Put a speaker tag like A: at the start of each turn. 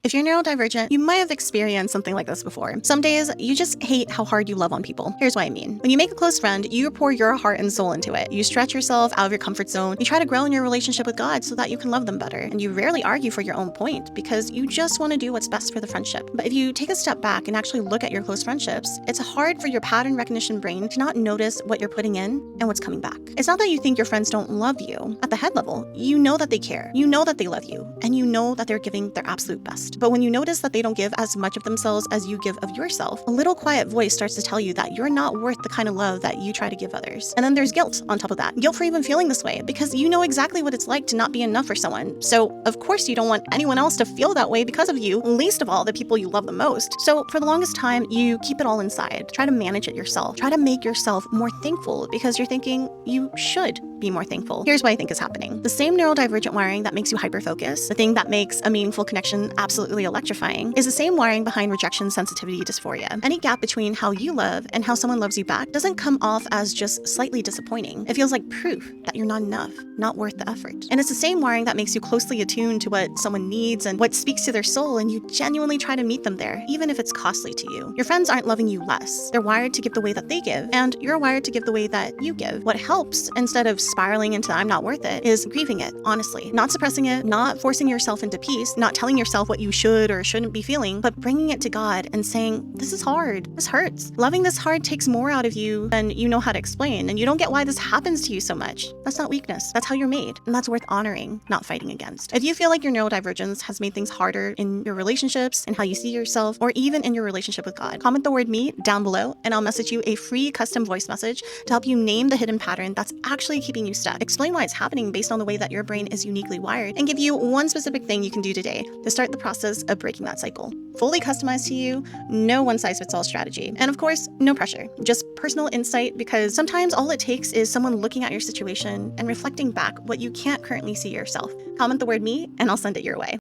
A: If you're neurodivergent, you might have experienced something like this before. Some days, you just hate how hard you love on people. Here's what I mean. When you make a close friend, you pour your heart and soul into it. You stretch yourself out of your comfort zone. You try to grow in your relationship with God so that you can love them better. And you rarely argue for your own point because you just want to do what's best for the friendship. But if you take a step back and actually look at your close friendships, it's hard for your pattern recognition brain to not notice what you're putting in and what's coming back. It's not that you think your friends don't love you. At the head level, you know that they care. You know that they love you. And you know that they're giving their absolute best. But when you notice that they don't give as much of themselves as you give of yourself, a little quiet voice starts to tell you that you're not worth the kind of love that you try to give others. And then there's guilt on top of that. Guilt for even feeling this way because you know exactly what it's like to not be enough for someone. So of course you don't want anyone else to feel that way because of you, least of all the people you love the most. So for the longest time, you keep it all inside. Try to manage it yourself. Try to make yourself more thankful because you're thinking you should be more thankful. Here's what I think is happening. The same neurodivergent wiring that makes you hyper-focus, the thing that makes a meaningful connection absolutely electrifying, is the same wiring behind rejection sensitivity dysphoria. Any gap between how you love and how someone loves you back doesn't come off as just slightly disappointing. It feels like proof that you're not enough, not worth the effort. And it's the same wiring that makes you closely attuned to what someone needs and what speaks to their soul, and you genuinely try to meet them there, even if it's costly to you. Your friends aren't loving you less. They're wired to give the way that they give, and you're wired to give the way that you give. What helps, instead of spiraling into I'm not worth it, is grieving it, honestly. Not suppressing it, not forcing yourself into peace, not telling yourself what you should or shouldn't be feeling, but bringing it to God and saying, this is hard, this hurts. Loving this hard takes more out of you than you know how to explain, and you don't get why this happens to you so much. That's not weakness, that's how you're made, and that's worth honoring, not fighting against. If you feel like your neurodivergence has made things harder in your relationships and how you see yourself, or even in your relationship with God, comment the word me down below, and I'll message you a free custom voice message to help you name the hidden pattern that's actually keeping you stuck. Explain why it's happening based on the way that your brain is uniquely wired, and give you one specific thing you can do today to start the process of breaking that cycle. Fully customized to you, no one-size-fits-all strategy. And of course, no pressure, just personal insight, because sometimes all it takes is someone looking at your situation and reflecting back what you can't currently see yourself. Comment the word me, and I'll send it your way.